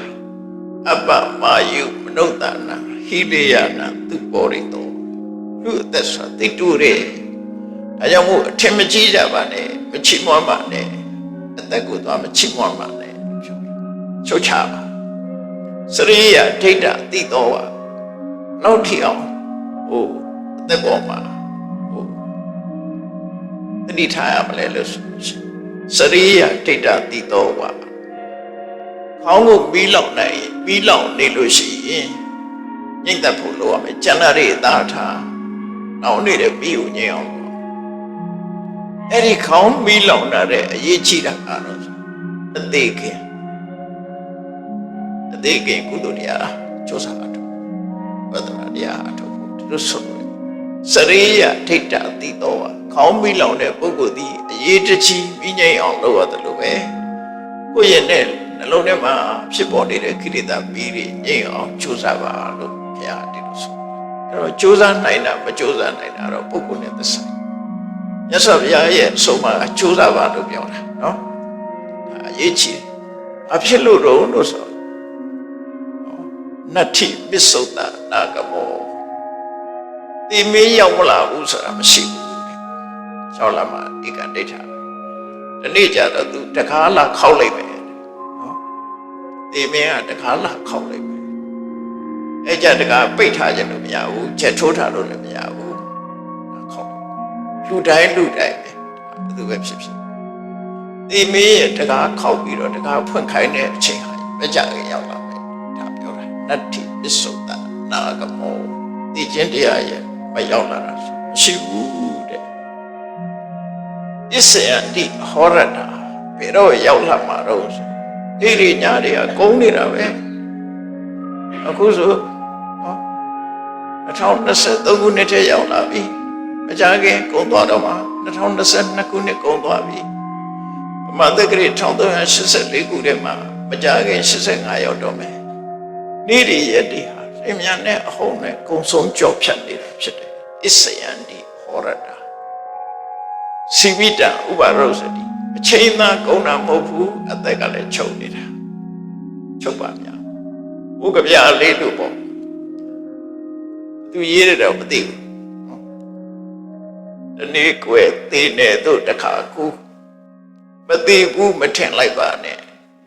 အပ္ပမာယုမနုဿာနာဟိလေယနာသူပေါ်ရိတောလူအသက်ဆိုတာတိတူတယ်ဒါကြောင့်မို့အထင်မကြီးကြပါနဲ့မချီးမွမ်းပါနဲ့အသက်ကိုသွားမချီးမွမ်းပါနဲ့ချုပ်ချပါစရိယဒိဋ္ဌတိတော်ပါလောက်ထီအောင်အသက်ပေါ်မှာတတိထားရမလဲလို့စရိယဒိဋ္ဌတိတော်ပါခေါင်းကိုမီးလောင်နေလို့ရှိရင်ညှိ့သက်ဖို့လိုရမယ်ကျန်တဲ့အသားထားနောက်နေတဲ့မီးကိုငြိမ်းအောင်အဲ့ဒီခေါင်းမီးလောင်တဲ့အရေးကြီးတာကတော့အသေးခင်ကုသိုလ်တရားကျိုးစားအထုဝဒနာတရားအထုဒီလိုဆိုလို့စရိယဒိဋ္ဌတိတော်ပါခေါင်းမီးလောင်တဲ့ပုဂ္ဂိုလ်ဒီအရေးတကြီးမီးငြိမ်းအောင်လုပ်ရတယ်လို့ပဲကိုယ့်ရဲ့နဲ့နှလုံးထဲမှာဖြစ်ပေါ်နေတဲ့ကိလေသာမီးတွေငြိမ်းအောင်ကျိုးစားပါလို့ဘုရားဒီလိုဆိုအဲ့တော့ကျိုးစားနိုင်တာမကျိုးစားနိုင်တာတော့ပုဂ္ဂိုလ်နဲ့သက်ဆိုင်မြတ်စွာဘုရားရဲ့အဆုံးအမကကျိုးစားပါလို့ပြောတာနော်ဒါအရေးကြီးအဖြစ်လို့တော့ဆိုနတ္ထိမစ္ဆုတ်တာနာဂမောဒီမင်းရောက်မလာဘူးဆိုတာမရှိဘူးရှောက်လာမှာဧကဒိဋ္ဌာဒီနေ့ကျတော့သူတကားလာခောက်လိုက်မယ်နော်ဒီမင်းကတကားလာခောက်လိုက်မယ်အဲ့ကြတကားပိတ်ထားခြင်းလို့မရဘူးချက်ထိုးထားလို့လည်းမရဘူးခောက်လူတိုင်းပဲဘယ်သူပဲဖြစ်ဒီမင်းရဲ့တကားခောက်ပြီးတော့တကားဖွင့်ခိုင်းတဲ့အချိန်ဟာမကြခင်ရောက်လာမယ်ဒါပြောတာ နတ္တိပစ္စုတ္တနာဂမောသိခြင်းတရားရဲ့မရောက်လာတာမရှိဘူးတဲ့ဣစ္ဆယတိဟောရတာဘယ်တော့ရောက်လာမှာတော့ဆိုဒီရိညာတွေကကုန်းနေတာပဲအခုဆို2023ခုနှစ်ထဲရောက်လာပြီမကြခင်ကုန်သွားတော့မှ2022ခုနှစ်ကုန်သွားပြီမသက္ကရာ1384ခုထဲမှာမကြခင်85ရောက်တော့မယ်နေ့ရရက်တွေဟာအမြန်နဲ့အဟုန်နဲ့ကုံဆုံးကြော့ဖြတ်နေတာဖြစ်တယ်ဣစ္ဆယန္တိဟောရတာစီဝိတံဥပါရောစတိအချိန်သာကုန်တာမဟုတ်ဘူးအသက်ကလည်းချုပ်နေတာချုပ်ပါများဘုကဗျာလေးတို့ပေါ့သူရေးရတော့မသိဘူးဒီနေ့ကွယ်သေးနေတို့တခါကူမသိဘူးမထင်လိုက်ပါနဲ့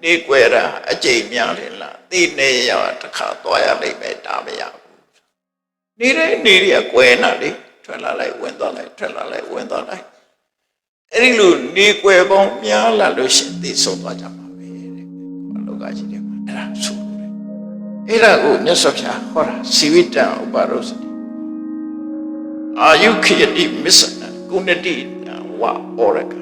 နေကွယ်တာအကျိန်များတယ်လားသိနေရတခါသွားရလိမ့်မယ်ဒါမရဘူးနေတဲ့နေရကွယ်နာလေထွက်လာလိုက်ဝင်သွားလိုက်ထွက်လာလိုက်ဝင်သွားလိုက်အဲ့ဒီလိုနေကွယ်ပေါင်းများလာလို့ရှင်သိဆုံးသွားကြမှာပဲတဲ့လောကကြီးထဲမှာအဲ့ဒါဆိုတယ်အဲ့ဒါကိုမြတ်စွာဘုရားဟောတာစီဝိတံဥပါရောစတိအာယုခေတိမစ္စနကုဏတိဝါဩရက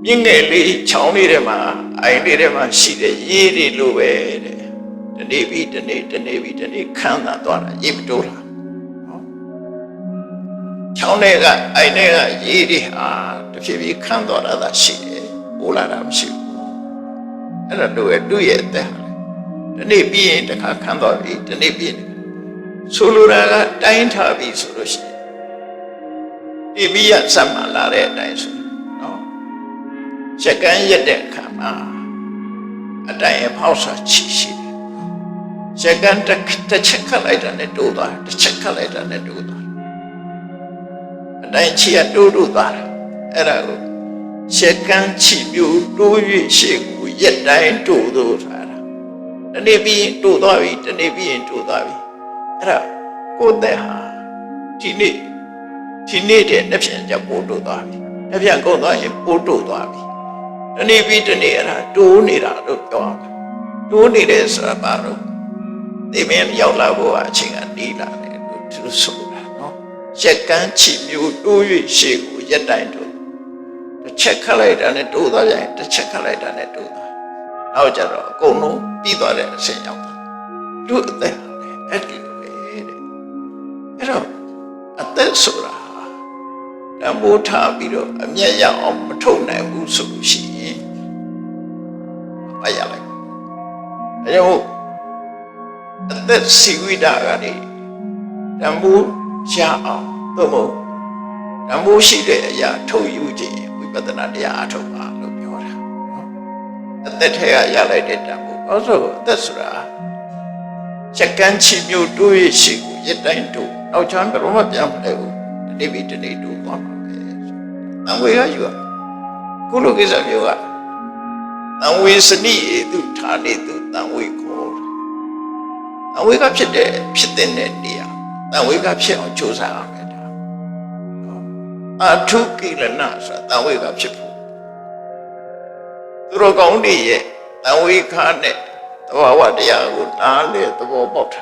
မြင့်ငယ်လေးချောင်းလေးထဲမှာအိုင်လေးထဲမှာရှိတဲ့ရေတွေလိုပဲတဲ့တနေ့ပြီးတနေ့တနေ့ပြီးတနေ့ခမ်းသာသွားတာရေမတိုးလားနော်ချောင်းတွေကအိုင်တွေကရေတွေဟာတဖြည်းဖြည်းခမ်းသွားတာသာရှိတယ်ပိုးလာတာမရှိဘူးအဲ့ဒါတို့ရဲ့သူ့ရဲ့အသက်ဟာတနေ့ပြီးရင်တစ်ခါခမ်းသွားပြီတနေ့ပြီးရင်ဆိုလိုတာကတိုင်းထားပြီဆိုလို့ရှိရင်ဒီမိရစမှလာတဲ့အတိုင်းဆိုနော်ရက်ကန်းရက်တဲ့အခါမှာအတိုင်းအဖောက်စာချီရှိတယ်ရက်ကန်းတစ်ချက်ခတ်လိုက်တာနဲ့တိုးသွားတစ်ချက်ခတ်လိုက်တာနဲ့တိုးသွားအတိုင်းချီကတိုးသွားတယ်အဲ့ဒါကိုရက်ကန်းချီမျိုးတိုး၍ရှေ့ကိုရက်တိုင်းတိုးထားတာတနေ့ပြီးရင်တိုးသွားပြီတနေ့ပြီးရင်တိုးသွားပြီအဲ့ဒါကိုယ်တဲ့ဟာဒီနေ့တဲ့နှစ်ပြန်ကြပို့တိုးသွားပြီနှစ်ပြန်ကုန်သွားရင်ပို့တိုးသွားပြီတနေ့ပြီးတနေ့အဲ့ဒါတိုးနေတာလို့ပြောအောင်တိုးနေတယ်ဆိုတာဘာလို့ဒီမင်းရောက်လာဖို့အချိန်ကနေလာတယ်လို့သူဆိုတာနော်ရက်ကန်းချီမျိုးတိုး၍ရှေ့ကိုရက်တိုင်းတိုးတစ်ချက်ခတ်လိုက်တာနဲ့တိုးသွားပြန်တစ်ချက်ခတ်လိုက်တာနဲ့တိုးသွားနောက်ကြတော့အကုန်လုံးပြီးသွားတဲ့အချိန်ရောက်တာလူအသက်အဲ့ဒီလိုပဲတဲ့အဲ့တော့အသက်ဆိုတာတမိုးထားပြီးတော့အမျက်ရအောင်မထုတ်နိုင်ဘူးဆိုလို့ရှိရင်မရလိုက်အဲကြောင့်အသက်စီဝိတာကနေတမိုးရအောင်သို့မဟုတ်တမိုးရှိတဲ့အရာထုတ်ယူခြင်းဝိပဿနာတရားအထုတ်ပါလို့ပြောတာနော်အသက်ထဲကရလိုက်တဲ့တမိုးအဲဆိုအသက်ဆိုတာချက်ကန်းချီမျိုးတိုးရရှိကိုရတိုင်းတိုးနောက်ချမ်းဘယ်တော့မှပြန်မလဲဘူးဒီနေ့ပြီးဒီနေ့တိုးသွားမှာပဲတန်ဝေကယူခုလိုကိစ္စမျိုးကတန်ဝေစနိသူဌာနေသူတန်ဝေကိုတန်ဝေကဖြစ်တဲ့နေရာတန်ဝေကဖြစ်အောင်ကြိုးစားရမယ်ဒါအထုကိလနာဆိုတာတန်ဝေကဖြစ်ဖို့သူတော်ကောင်းတွေရဲ့တန်ဝေခါနဲ့သဘာဝတရားကိုနားလေသဘောပေါက်တာ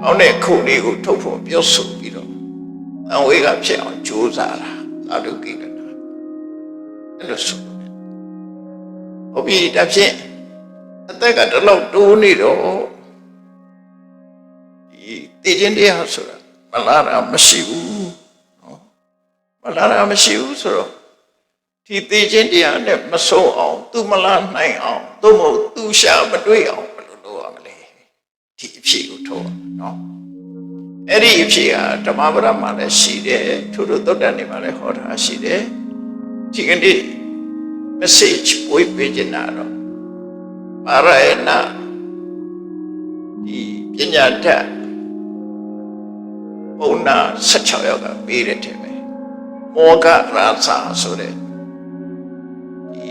ကောင်းတဲ့ခုလေးကိုထုတ်ဖို့ပြောဆိုပြီးတော့အဝေးကဖြစ်အောင်ကြိုးစားတာသာဓုကိကနာအဲ့လိုဆိုဟုတ်ပြီဒါဖြင့်အသက်ကတလောက်တိုးနေတော့ဒီတည်ခြင်းတရားဆိုတာမလာတာမရှိဘူးနော်မလာတာမရှိဘူးဆိုတော့ဒီတည်ခြင်းတရားနဲ့မဆုံးအောင်သူမလာနိုင်အောင်သို့မဟုတ်သူရှာမတွေ့အောင်ဘယ်လိုလုပ်ရမလဲဒီအဖြစ်ကိုထုတ်နော်အဲ့ဒီအဖြစ်ဟာဓမ္မပဒမှာလည်းရှိတယ်ထို့သုတ္တန်နေမှာလည်းဟောတာရှိတယ်ဒီကနေ့ message ပို့ပေးခြင်းတော့ပါရယနာဒီပညာတတ်ဘုံနာ16ယောက်ကပေးတယ်တဲ့ပဲမောဂရာစာဆိုတဲ့ဒီ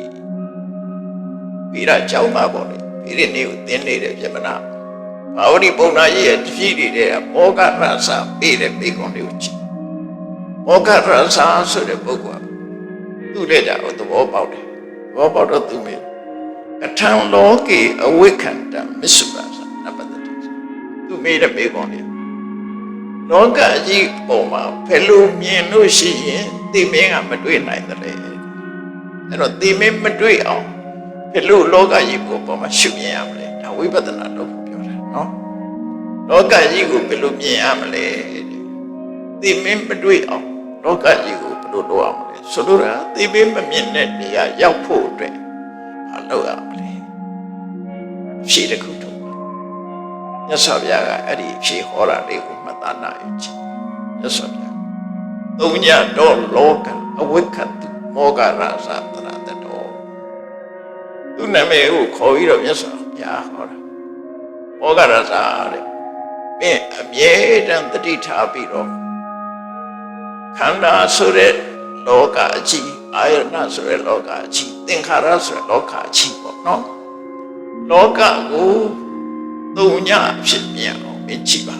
ပြီးတော့ကြောင်းသားပေါ့လေဒီနေ့ကိုသင်နေတဲ့ပြမနာဘာဝတိပုံနာကြီးရဲ့တတိတွေမောဂရစာပေးတဲ့မိကွန်လေးကိုကြည့်မောဂရစာဆိုတဲ့ပုဂ္ဂိုလ်ကသူ့လက်တာကိုသဘောပေါက်တယ်သဘောပေါက်တော့သူမေး Katan loki awakanda misubasa napadati. Tu made a big on it. Loka ji oma pelu mienu shi the ming a madui neither. And what the ming madui on pelu loka ji go poma shumi amle. Now we better not look no? Loka ji go pelu mi amle. The ming madui on loka ji go pelu amle. Sodura the ming minute ya yapo. Hello, Amly. She the Kutu. Yes, Abyaga, Eddie, she horror, they would Matana. Yes, Abyaga. Dunya door local, awaken to Moga Raza at the door. Do Name who call you, yes, Abyaga. Moga Raza, me, a maid and the detail below. Kanda Sure Loga G. Iron Nasre Loga Chi, Tinkaras Loka Chi, no? Loka go, Dunya Shimia, Michiba.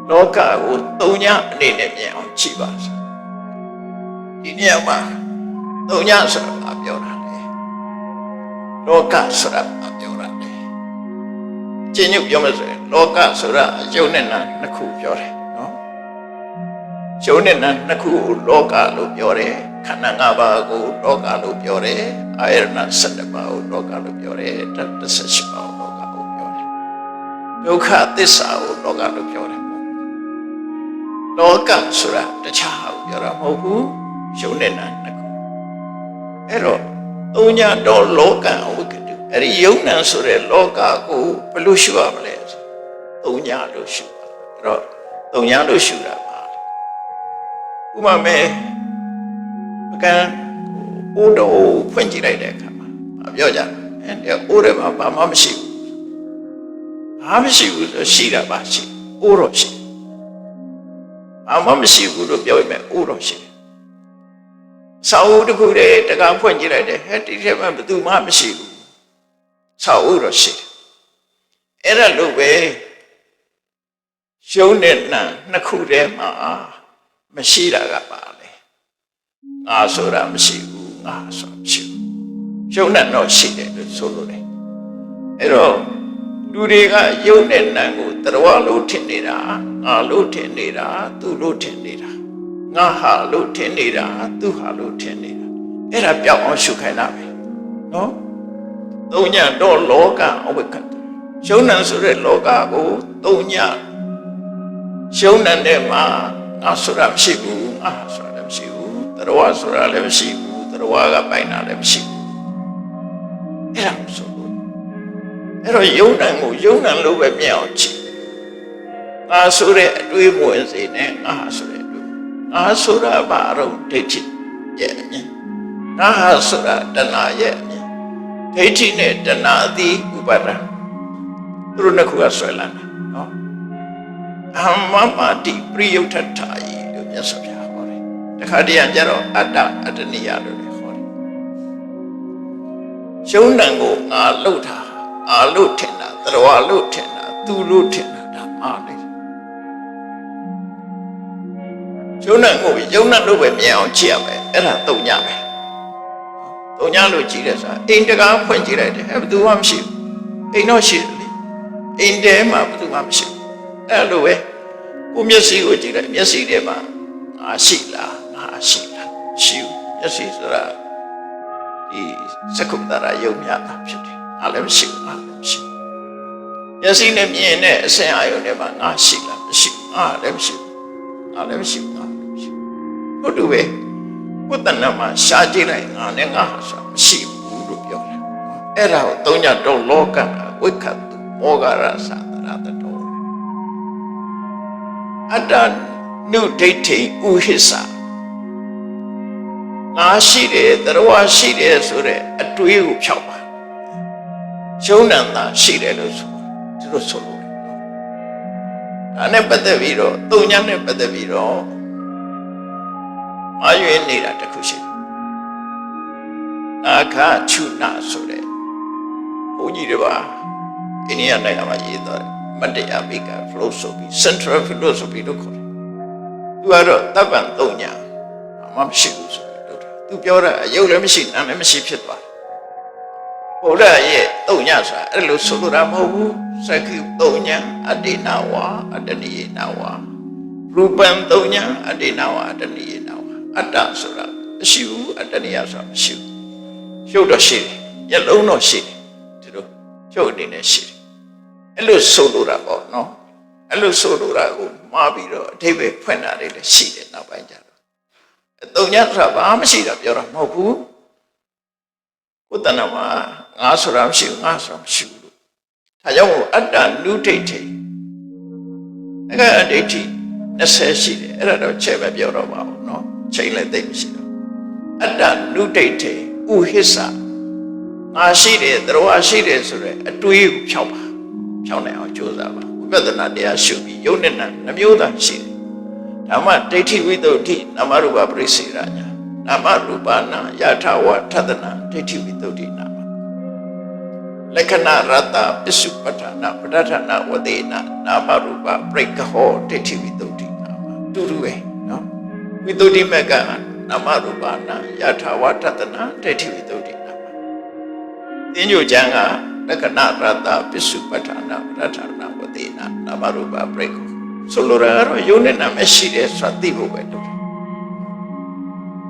Loka go, Dunya Ninemia, Chibas. Dinyama, Dunya Sarab Abiorane. Loka Sarab Abiorane. Genu Yomase, Loka Sura, Jonena, Naku Yore. Jonena Naku Loka Lupiore, Kanangaba go Loka Lupiore, Iron Sandaba Loka Lupiore, the Seshima Loka Lupiore. Loka this out Loka Lupiore. Loka Sura, the Chow Yoramohu, Jonena Naku. Ero, Dunya do Loka, we can do. Eri Yona Sure Loka go Pelushua Blaze. Dunya do shoot. Dunya do shoot. Umame, again, Udo, Quenty like that come. Abioja, and the Urema Mamshi. Mamshi was a Shira Bashi, Uroshi. Mamshi would have been Uroshi. Saud Gure, the Gam Quenty like that, had to remember to Mamshi. Sauroshi. Era Lube, Shonena, Nakudema. Mashira Gabale. Asura Mashiu, Asam Shiu. Shona no shide, solely. Ero, Duriga, Yonen Nangu, Trawa Lutinida, A Lutinida, Tu Lutinida. Naha Lutinida, Tuha Lutinida. Era Piao Shukanabe. No? Donya do Loga, Awakened. Shona Sure Loga, go, Donya. Shona Nema. Asura Shibu, Asura Shibu, the Wasura Lem Shibu, the Waga Baina Lem Shibu. Eram so good. Ero Yonan Lube Miauchi. Asure, do moons in Asure. Asura Baro, Teti, Yemi. Asura, Dana Yemi. Tetine, Dana, the Ubara. Runakua Swelana. Mama di Priyotatai, yes, of Yahore. The Kadianjaro Ada Adania. Shonango, Aluta, Alutena, Trawa Lutena, Tulutena, Damali. Shonango, Yona Lube Miao Chiabe, Era Tonyabe. Tonyalu Chiresa, in the Gam Quenchire, have to one ship. Ain't no ship. In them up to one ship. Hello, Umyasi would you let me see them? Ashila, Shiu, yes, is the Secundara Yomia, Alem Shiu, Alem Shiu. Yes, in them, ye say I never, Ashila, Shiu, Alem Shiu, Alem Shiu, Alem Shiu. What do we put the number Shajila and Engasa, Shiu, Rubio? Era, Donya do Loka, Wicked, Mogara, Santa. Adan new dating Uhisa. Nashide, the Rawashide Sure, at to you, Chapa. Shonanda, Shide, to the solo. Anepataviro, Dunya Nepataviro. Are you in need at the cushion? Naka Chuna Sure. Ujiva, Indiana Yamajida. Mandaya Bika philosophy, central philosophy to call it. You are a Taban Donya, Mamshi, to Piora, Yola machine, and a machine. ဗုဒ္ဓရဲ့သုံးညဆိုတာအဲ့လိုဆိုလိုတာမဟုတ်ဘူးစက္ခုသုံးညအတ္တိနာဝအတ္တနိယေနာဝရူပံသုံးညအတ္တိနာဝအတ္တနိယေနာဝအတ္တဆိုတာမရှိဘူးအတ္တနိယဆိုတာမရှိဘူးရုပ်တော့ရှိတယ်မျက်လုံးတော့ရှိတယ်ဒီလိုရုပ်အနေနဲ့ရှိတယ်အဲ့လိုဆိုလိုတာပေါ့နော်အဲ့လိုဆိုလိုတာကိုမှားပြီးတော့အထိပ္ပယ်ဖွင့်တာတွေလည်းရှိတယ်နောက်ပိုင်းကျတော့သုံးညဆိုတာဘာမှမရှိတာပြောတာမဟုတ်ဘူးကိုယ်တဏ္ဍမှာငါဆိုတာမရှိဘူးငါဆိုတာမရှိဘူးလို့ဒါကြောင့်အတ္တနုဒိဋ္ဌိအဲ့ဒါဒိဋ္ဌိ20ရှိတယ်အဲ့ဒါတော့ချက်ပဲပြောတော့ပါဘူးเนาะချိန်လည်းသိမရှိတော့အတ္တနုဒိဋ္ဌိဥဟိစ္စငါရှိတယ်သရောရှိတယ်ဆိုရဲအတွေးကိုဖြောင်းပါဖြောင်းနိုင်အောင်ကြိုးစားပါဝိပဿနာတရားရှုပြီးယုံနဲ့နာနှမျိုးသာရှိတယ်ဓမ္မဒိဋ္ဌိဝိသုဒ္ဓိနာမရူပပရိစ္ဆေရညာနာမရူပနာယထာဝထသနာဒိဋ္ဌိဝိသုဒ္ဓိနာမလက္ခဏာရတ္တပစ္စုပ္ပတ္ထနာပဋ္ဌာနာဝတိနာနာမရူပပရိက္ခဟောဒိဋ္ဌိဝိသုဒ္ဓိနာမတူတူပဲနော်ဝိသုဒ္ဓိမကနာမရူပနာယထာဝထသနာဒိဋ္ဌိဝိသုဒ္ဓိနာမသင်္ကြန်ကျမ်းကလက္ခဏာရတ္တပစ္စုပ္ပတ္ထနာပဋ္ဌာနာဝတိနာနာမရူပပရိက္ခဆိုလိုတာကတော့ယုံနဲ့နာမရှိတယ်ဆိုတာသိဖို့ပဲလုပ်တယ်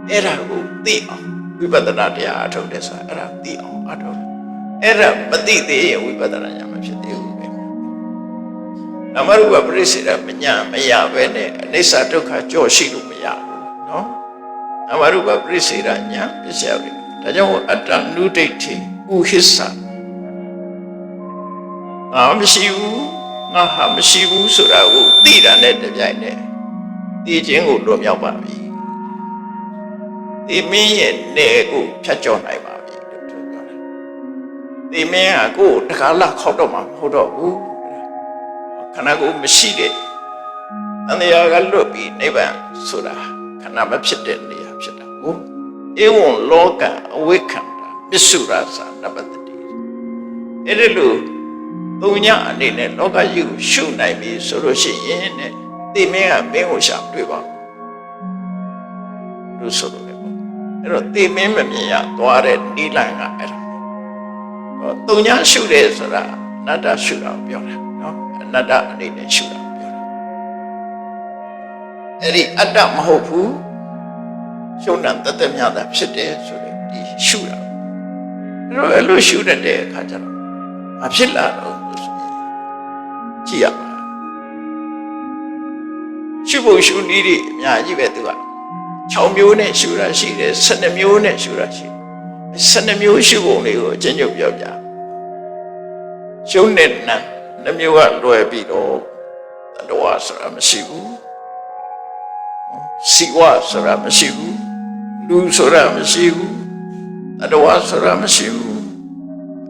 အဲ့ဒါကိုသိအောင်ဝိပဿနာတရားအထုတ်တယ်ဆိုတာအဲ့ဒါသိအောင်အထုတ်တယ်အဲ့ဒါမသိသေးရင်ဝိပဿနာဉာဏ်မဖြစ်သေးဘူးပဲနာမရူပပရိစ္ဆေရမညာမရပဲနဲ့အနိစ္စဒုက္ခကြော့ရှိလို့မရဘူးနော်နာမရူပပရိစ္ဆေရညာပစ္စယပဲဒါကြောင့်အတ္တနုဒိဋ္ဌိဥဟိစ္စငါမရှိဘူးငါဟာမရှိဘူးဆိုတာကိုသိတာနဲ့တပြိုင်နက်သိခြင်းကိုလွတ်မြောက်ပါပြီဒီမင်းရဲ့နယ်ကိုဖြတ်ကျော်နိုင်ပါပြီလို့ပြောတယ်ဒီမင်းကကိုယ်တခါလာခောက်တော့မှမဟုတ်တော့ဘူးခန္ဓာကိုယ်မရှိတဲ့အန္တရာယ်ကလွတ်ပြီးနိဗ္ဗာန်ဆိုတာခန္ဓာမဖြစ်တဲ့နေရာဖြစ်တာကိုဧဝံလောကအဝိခန္ဓာပစ္စုရာသနပတ္တိအဲ့ဒီလိုသုံးညအနေနဲ့လောကကြီးကိုရှုနိုင်ပြီဆိုလို့ရှိရင်တဲ့ဒီမင်းကမင်းကိုရှာတွေ့ပါလို့ဆိုလို့လည်းပေါ့အဲ့တော့ဒီမင်းမမြင်ရသွားတဲ့နိလန်ကအဲ့ဒါသုံးညရှုတယ်ဆိုတာအနတ္တရှုတာကိုပြောတာနော်အနတ္တအနေနဲ့ရှုတာကိုပြောတာအဲ့ဒီအတ္တမဟုတ်ဘူးရှုံတတ်မြတ်တာဖြစ်တယ်ဆိုတဲ့ဒီရှုတာအဲ့လိုရှုတတ်တဲ့အခါကျတော့မဖြစ်လာတော့ကြည့်ရပါရှုဖို့ရှုနည်းတွေအများကြီးပဲသူက6မျိုးနဲ့ရှုတာရှိတယ်12မျိုးနဲ့ရှုတာရှိတယ်12မျိုးရှုပုံလေးကိုအချင်းချင်းပြောပြရှုနဲ့နာ2မျိုးကလွယ်ပြီးတော့တဝါဆိုတာမရှိဘူးစီဝါဆိုတာမရှိဘူးလူဆိုတာမရှိဘူးတဝါဆိုတာမရှိဘူး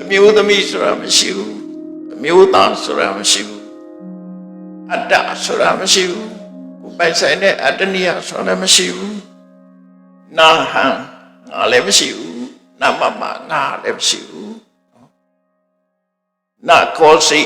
အမျိုးသမီးဆိုတာမရှိဘူးအမျိုးသားဆိုတာမရှိဘူးအတ္တဆိုတာမရှိဘူးကိုပိုင်ဆိုင်တဲ့အတ္တနိယဆိုတာမရှိဘူးနာဟံငါလည်းမရှိဘူးနာမမငါလည်းမရှိဘူးနာကောစိ